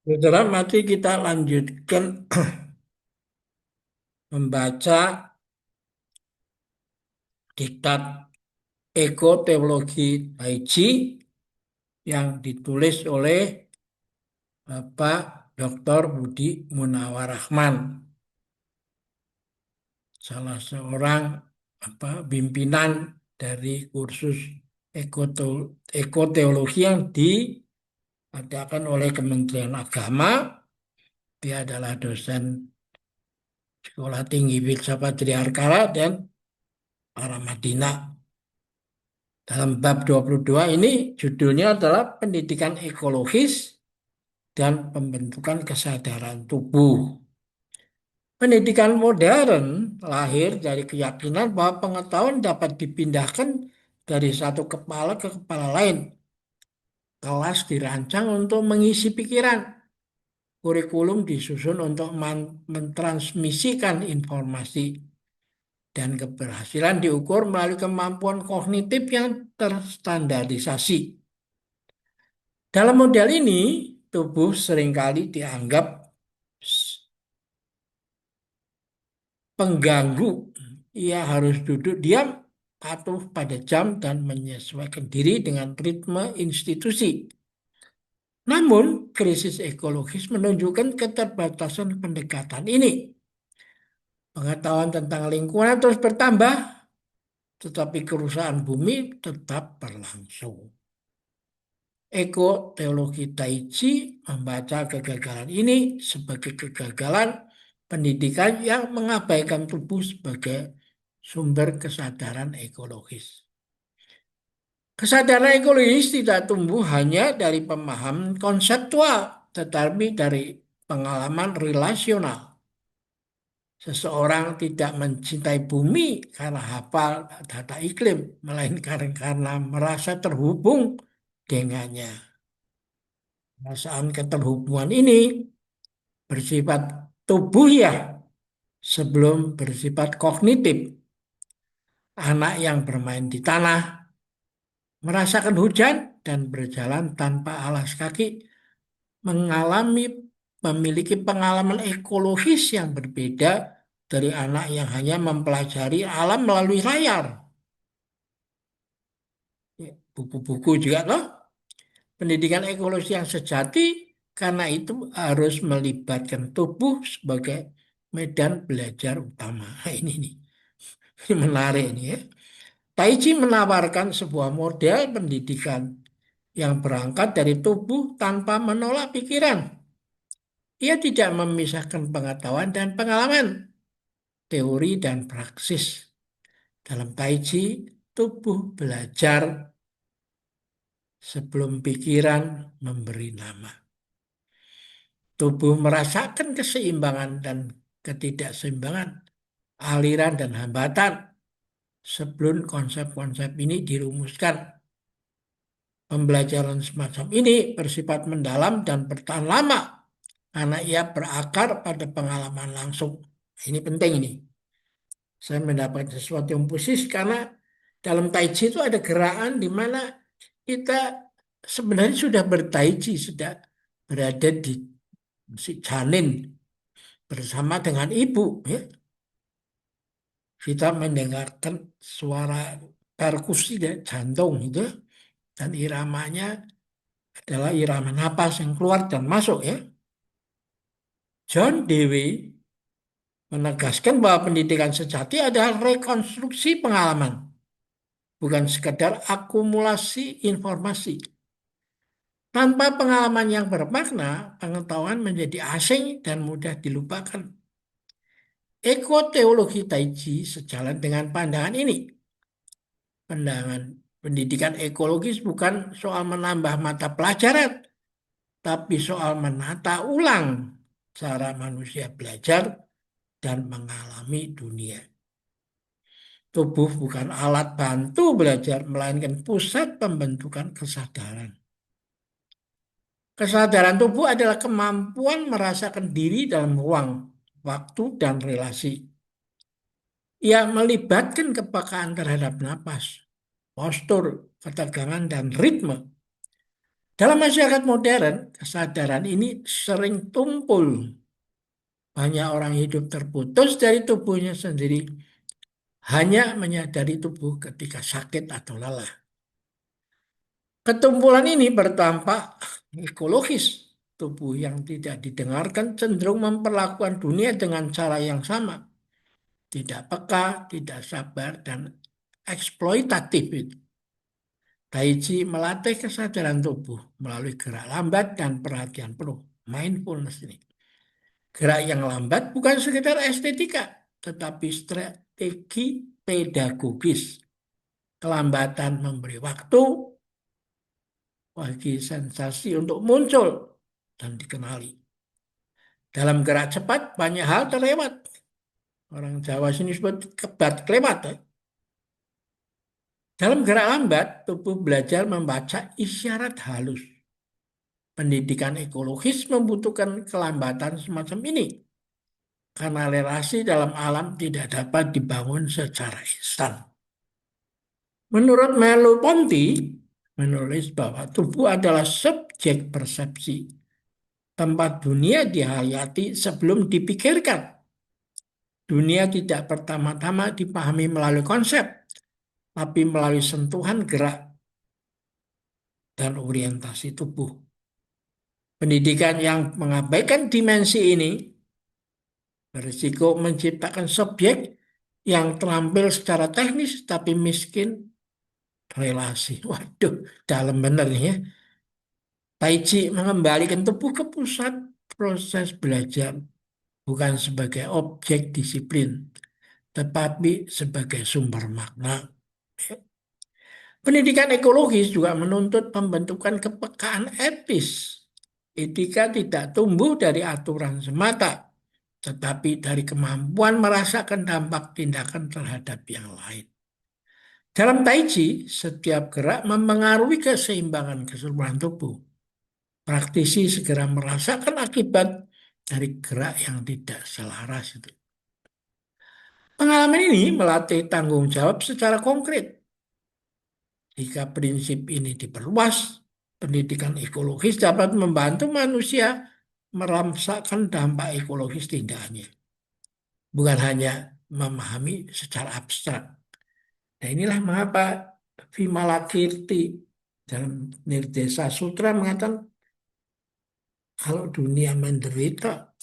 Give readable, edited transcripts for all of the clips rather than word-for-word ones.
Saudara, mari kita lanjutkan membaca diktat Ekoteologi Taiji yang ditulis oleh Bapak Dr. Budi Munawwarahman, salah seorang pimpinan dari kursus ekoteologi yang diadakan oleh Kementerian Agama. Dia adalah dosen Sekolah Tinggi Filsafat dan Paramadina. Dalam bab 22 ini judulnya adalah pendidikan ekologis dan pembentukan kesadaran tubuh. Pendidikan modern lahir dari keyakinan bahwa pengetahuan dapat dipindahkan dari satu kepala ke kepala lain. Kelas dirancang untuk mengisi pikiran. Kurikulum disusun untuk mentransmisikan informasi. Dan keberhasilan diukur melalui kemampuan kognitif yang terstandarisasi. Dalam model ini, tubuh seringkali dianggap pengganggu. Ia harus duduk diam, patuh pada jam, dan menyesuaikan diri dengan ritme institusi. Namun, krisis ekologis menunjukkan keterbatasan pendekatan ini. Pengetahuan tentang lingkungan terus bertambah, tetapi kerusakan bumi tetap berlangsung. Teologi Taiji membaca kegagalan ini sebagai kegagalan pendidikan yang mengabaikan tubuh sebagai sumber kesadaran ekologis. Kesadaran ekologis tidak tumbuh hanya dari pemahaman konseptual, tetapi dari pengalaman relasional. Seseorang tidak mencintai bumi karena hafal data iklim, melainkan karena merasa terhubung dengannya. Perasaan keterhubungan ini bersifat tubuh ya, sebelum bersifat kognitif. Anak yang bermain di tanah, merasakan hujan, dan berjalan tanpa alas kaki, mengalami memiliki pengalaman ekologis yang berbeda dari anak yang hanya mempelajari alam melalui layar. Ya, buku-buku juga loh. Pendidikan ekologi yang sejati karena itu harus melibatkan tubuh sebagai medan belajar utama. Nah, ini nih. Ini menarik ini ya. Taiji menawarkan sebuah model pendidikan yang berangkat dari tubuh tanpa menolak pikiran. Ia tidak memisahkan pengetahuan dan pengalaman, teori dan praksis. Dalam Taiji, tubuh belajar sebelum pikiran memberi nama. Tubuh merasakan keseimbangan dan ketidakseimbangan, aliran dan hambatan sebelum konsep-konsep ini dirumuskan. Pembelajaran semacam ini bersifat mendalam dan bertahan lama karena ia berakar pada pengalaman langsung. Ini penting ini. Saya mendapatkan sesuatu yang khusus karena dalam Tai Chi itu ada gerakan di mana kita sebenarnya sudah bertai chi, sudah berada di si janin bersama dengan ibu. Ya. Kita mendengarkan suara perkusi dari jantung itu dan iramanya adalah irama napas yang keluar dan masuk ya. John Dewey menegaskan bahwa pendidikan sejati adalah rekonstruksi pengalaman, bukan sekadar akumulasi informasi. Tanpa pengalaman yang bermakna, pengetahuan menjadi asing dan mudah dilupakan. Ekoteologi Taiji sejalan dengan pandangan ini. Pandangan pendidikan ekologis bukan soal menambah mata pelajaran, tapi soal menata ulang cara manusia belajar dan mengalami dunia. Tubuh bukan alat bantu belajar, melainkan pusat pembentukan kesadaran. Kesadaran tubuh adalah kemampuan merasakan diri dalam ruang, waktu, dan relasi. Ia melibatkan kepekaan terhadap napas, postur, ketegangan, dan ritme. Dalam masyarakat modern, kesadaran ini sering tumpul. Banyak orang hidup terputus dari tubuhnya sendiri, hanya menyadari tubuh ketika sakit atau lelah. Ketumpulan ini berdampak ekologis. Tubuh yang tidak didengarkan cenderung memperlakukan dunia dengan cara yang sama. Tidak peka, tidak sabar, dan eksploitatif. Tai Chi melatih kesadaran tubuh melalui gerak lambat dan perhatian penuh. Mindfulness ini. Gerak yang lambat bukan sekedar estetika, tetapi strategi pedagogis. Kelambatan memberi waktu bagi sensasi untuk muncul dan dikenali. Dalam gerak cepat, banyak hal terlewat. Orang Jawa sini sebut kebat kelewat. Ya. Dalam gerak lambat, tubuh belajar membaca isyarat halus. Pendidikan ekologis membutuhkan kelambatan semacam ini. Karena relasi dalam alam tidak dapat dibangun secara instan. Menurut Merleau-Ponty, menulis bahwa tubuh adalah subjek persepsi. Tempat dunia dihayati sebelum dipikirkan. Dunia tidak pertama-tama dipahami melalui konsep, tapi melalui sentuhan gerak dan orientasi tubuh. Pendidikan yang mengabaikan dimensi ini berisiko menciptakan subjek yang terampil secara teknis tapi miskin relasi. Waduh, dalam benar nih ya. Tai Chi mengembalikan tubuh ke pusat proses belajar, bukan sebagai objek disiplin, tetapi sebagai sumber makna. Pendidikan ekologis juga menuntut pembentukan kepekaan etis. Etika tidak tumbuh dari aturan semata, tetapi dari kemampuan merasakan dampak tindakan terhadap yang lain. Dalam Tai Chi, setiap gerak mempengaruhi keseimbangan keseluruhan tubuh. Praktisi segera merasakan akibat dari gerak yang tidak selaras itu. Pengalaman ini melatih tanggung jawab secara konkret. Jika prinsip ini diperluas, pendidikan ekologis dapat membantu manusia merasakan dampak ekologis tindakannya. Bukan hanya memahami secara abstrak. Nah inilah mengapa Vimalakirti dalam Nirdesa Sutra mengatakan kalau dunia menderita,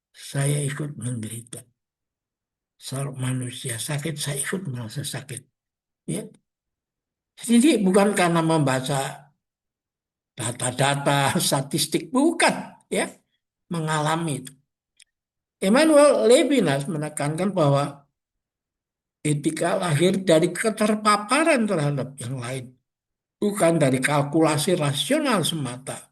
saya ikut menderita. Kalau manusia sakit, saya ikut merasa sakit. Ya. Jadi bukan karena membaca data-data statistik, bukan. Ya, mengalami itu. Emmanuel Levinas menekankan bahwa etika lahir dari keterpaparan terhadap yang lain, bukan dari kalkulasi rasional semata.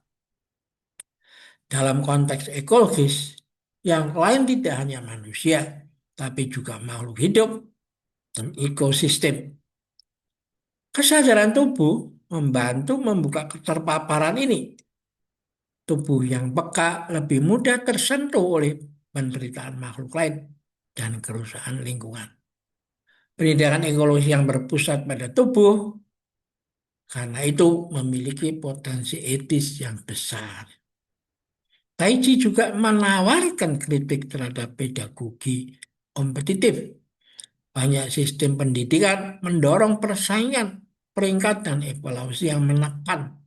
Dalam konteks ekologis, yang lain tidak hanya manusia, tapi juga makhluk hidup dan ekosistem. Kesadaran tubuh membantu membuka keterpaparan ini. Tubuh yang peka lebih mudah tersentuh oleh penderitaan makhluk lain dan kerusakan lingkungan. Pendidikan ekologi yang berpusat pada tubuh, karena itu memiliki potensi etis yang besar. Tai Chi juga menawarkan kritik terhadap pedagogi kompetitif. Banyak sistem pendidikan mendorong persaingan, peringkat, dan evaluasi yang menekan.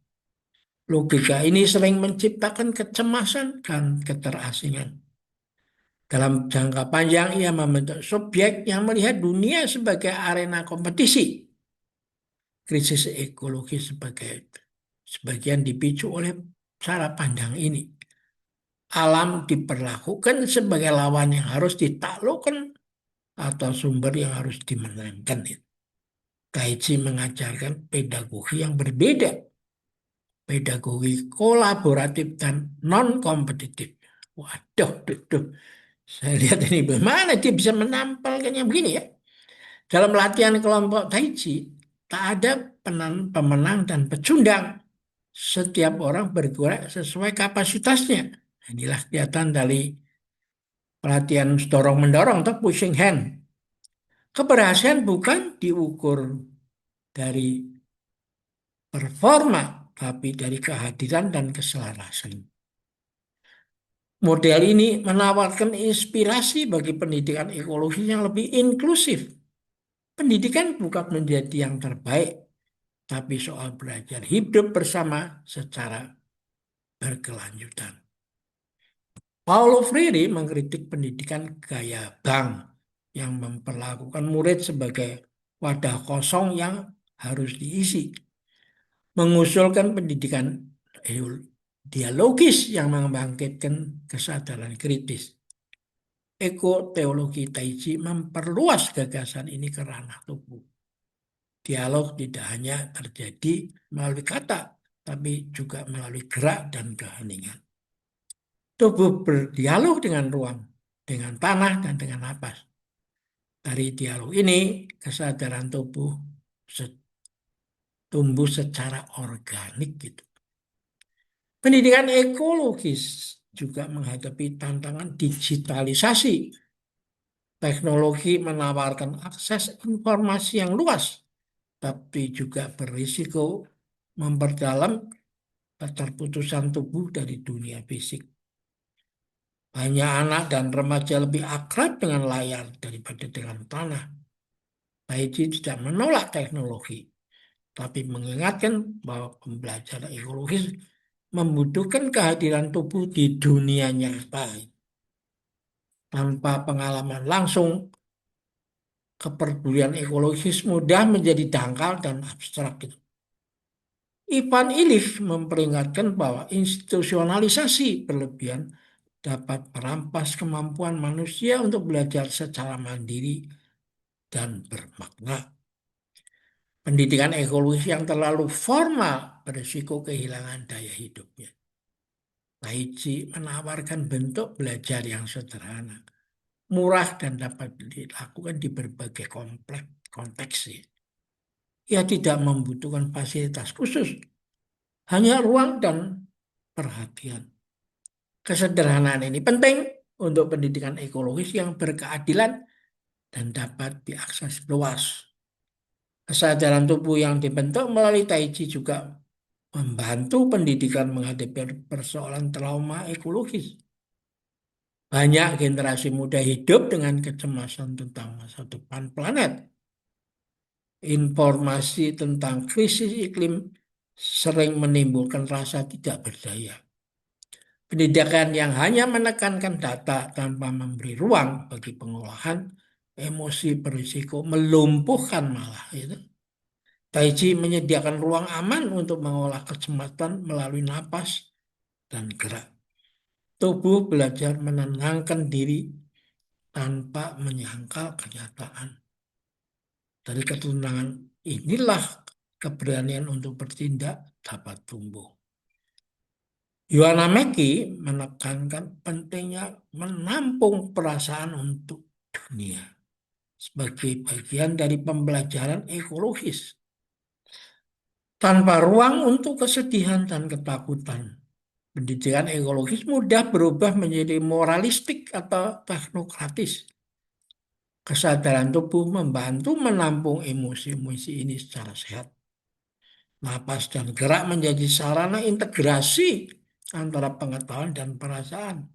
Logika ini sering menciptakan kecemasan dan keterasingan. Dalam jangka panjang, ia membentuk subjek yang melihat dunia sebagai arena kompetisi. Krisis ekologi sebagian dipicu oleh cara pandang ini. Alam diperlakukan sebagai lawan yang harus ditaklukkan atau sumber yang harus dimenangkan. Tai Chi mengajarkan pedagogi yang berbeda, pedagogi kolaboratif dan non-kompetitif. Waduh, duh. Saya lihat ini bagaimana dia bisa menampilkan yang begini ya. Dalam latihan kelompok Tai Chi, tak ada pemenang dan pecundang. Setiap orang bergerak sesuai kapasitasnya. Inilah kelihatan dari pelatihan dorong-mendorong atau pushing hand. Keberhasilan bukan diukur dari performa, tapi dari kehadiran dan keselarasan. Model ini menawarkan inspirasi bagi pendidikan ekologi yang lebih inklusif. Pendidikan bukan menjadi yang terbaik, tapi soal belajar hidup bersama secara berkelanjutan. Paulo Freire mengkritik pendidikan gaya bank yang memperlakukan murid sebagai wadah kosong yang harus diisi, mengusulkan pendidikan dialogis yang membangkitkan kesadaran kritis. Ekoteologi Taiji memperluas gagasan ini ke ranah tubuh. Dialog tidak hanya terjadi melalui kata, tapi juga melalui gerak dan keheningan. Tubuh berdialog dengan ruang, dengan tanah, dan dengan napas. Dari dialog ini, kesadaran tubuh tumbuh secara organik gitu. Pendidikan ekologis juga menghadapi tantangan digitalisasi. Teknologi menawarkan akses informasi yang luas, tapi juga berisiko memperdalam keterputusan tubuh dari dunia fisik. Banyak anak dan remaja lebih akrab dengan layar daripada dengan tanah. Taiji tidak menolak teknologi, tapi mengingatkan bahwa pembelajaran ekologis membutuhkan kehadiran tubuh di dunia nyata. Tanpa pengalaman langsung, kepedulian ekologis mudah menjadi dangkal dan abstrak. Ivan Illich memperingatkan bahwa institusionalisasi berlebihan dapat merampas kemampuan manusia untuk belajar secara mandiri dan bermakna. Pendidikan ekologis yang terlalu formal berisiko kehilangan daya hidupnya. Taiji menawarkan bentuk belajar yang sederhana, murah dan dapat dilakukan di berbagai konteks. Ia tidak membutuhkan fasilitas khusus, hanya ruang dan perhatian. Kesederhanaan ini penting untuk pendidikan ekologis yang berkeadilan dan dapat diakses luas. Kesadaran tubuh yang dibentuk melalui Taiji juga membantu pendidikan menghadapi persoalan trauma ekologis. Banyak generasi muda hidup dengan kecemasan tentang masa depan planet. Informasi tentang krisis iklim sering menimbulkan rasa tidak berdaya. Pendidikan yang hanya menekankan data tanpa memberi ruang bagi pengolahan emosi berisiko melumpuhkan malah itu. Taiji menyediakan ruang aman untuk mengolah kecemasan melalui napas dan gerak. Tubuh belajar menenangkan diri tanpa menyangkal kenyataan. Dari ketenangan inilah keberanian untuk bertindak dapat tumbuh. Yohana Meki menekankan pentingnya menampung perasaan untuk dunia sebagai bagian dari pembelajaran ekologis. Tanpa ruang untuk kesedihan dan ketakutan, pendidikan ekologis mudah berubah menjadi moralistik atau teknokratis. Kesadaran tubuh membantu menampung emosi-emosi ini secara sehat. Napas dan gerak menjadi sarana integrasi antara pengetahuan dan perasaan.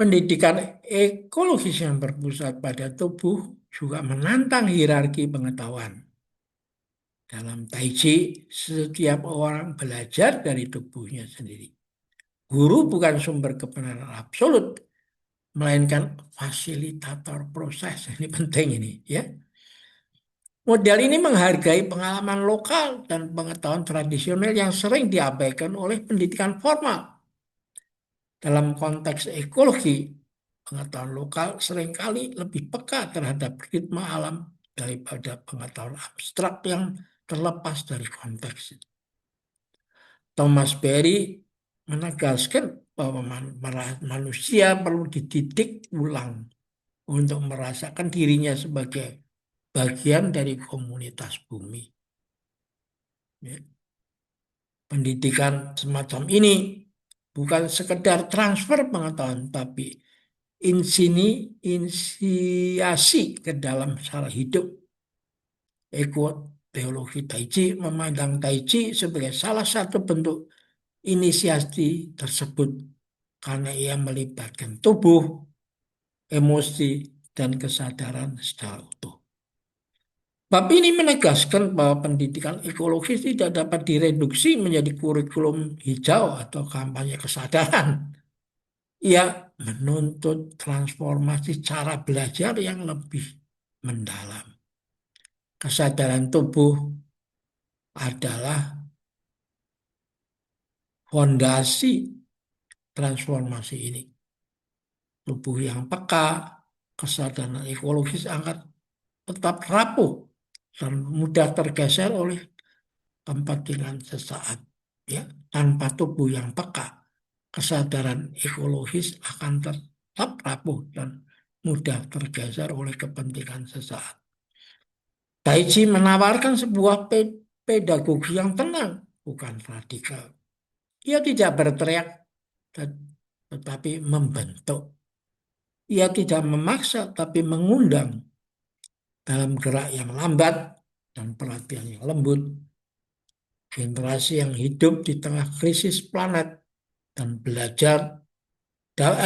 Pendidikan ekologis yang berpusat pada tubuh juga menantang hierarki pengetahuan. Dalam Taiji, setiap orang belajar dari tubuhnya sendiri. Guru bukan sumber kebenaran absolut, melainkan fasilitator proses. Ini penting ini, ya. Model ini menghargai pengalaman lokal dan pengetahuan tradisional yang sering diabaikan oleh pendidikan formal. Dalam konteks ekologi, pengetahuan lokal seringkali lebih peka terhadap ritme alam daripada pengetahuan abstrak yang terlepas dari konteks. Thomas Berry menegaskan bahwa manusia perlu dididik ulang untuk merasakan dirinya sebagai bagian dari komunitas bumi. Ya. Pendidikan semacam ini bukan sekedar transfer pengetahuan, tapi inisiasi ke dalam cara hidup. Teologi Tai Chi memandang Tai Chi sebagai salah satu bentuk inisiasi tersebut karena ia melibatkan tubuh, emosi, dan kesadaran secara utuh. Bab ini menegaskan bahwa pendidikan ekologis tidak dapat direduksi menjadi kurikulum hijau atau kampanye kesadaran. Ia menuntut transformasi cara belajar yang lebih mendalam. Kesadaran tubuh adalah fondasi transformasi ini. Tubuh yang peka, kesadaran ekologis akan tetap rapuh dan mudah tergeser oleh kepentingan sesaat. Ya, tanpa tubuh yang peka, kesadaran ekologis akan tetap rapuh dan mudah tergeser oleh kepentingan sesaat. Tai Chi menawarkan sebuah pedagogi yang tenang, bukan radikal. Ia tidak berteriak, tetapi membentuk. Ia tidak memaksa, tapi mengundang dalam gerak yang lambat dan perhatian yang lembut. Generasi yang hidup di tengah krisis planet dan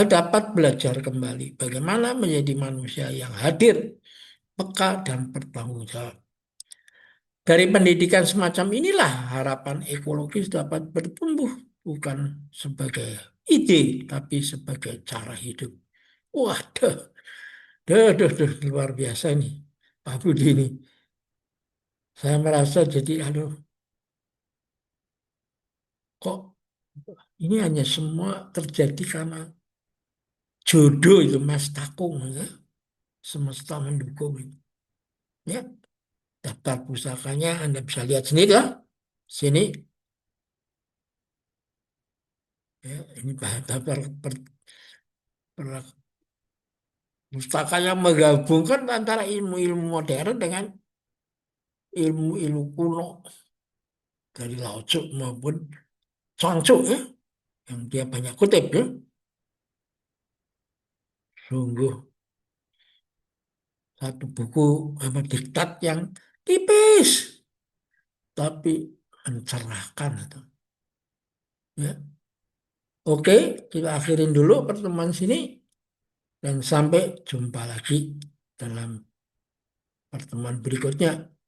dapat belajar kembali bagaimana menjadi manusia yang hadir, peka, dan bertanggung jawab. Dari pendidikan semacam inilah harapan ekologis dapat bertumbuh bukan sebagai ide, tapi sebagai cara hidup. Waduh, luar biasa nih, Pak Budi ini. Saya merasa jadi, aduh, kok ini hanya semua terjadi karena jodoh itu Mas Takung, ya. Semesta mendukung itu. Ya, daftar pusakanya Anda bisa lihat sendiri lah. Sini, ya, ini daftar pustaka yang menggabungkan antara ilmu-ilmu modern dengan ilmu-ilmu kuno dari Lao Tzu maupun Chuang Tzu, ya, yang dia banyak kutip, ya. Sungguh satu buku apa diktat yang tipis tapi mencerahkan itu. Ya. Oke, kita akhirin dulu pertemuan sini dan sampai jumpa lagi dalam pertemuan berikutnya.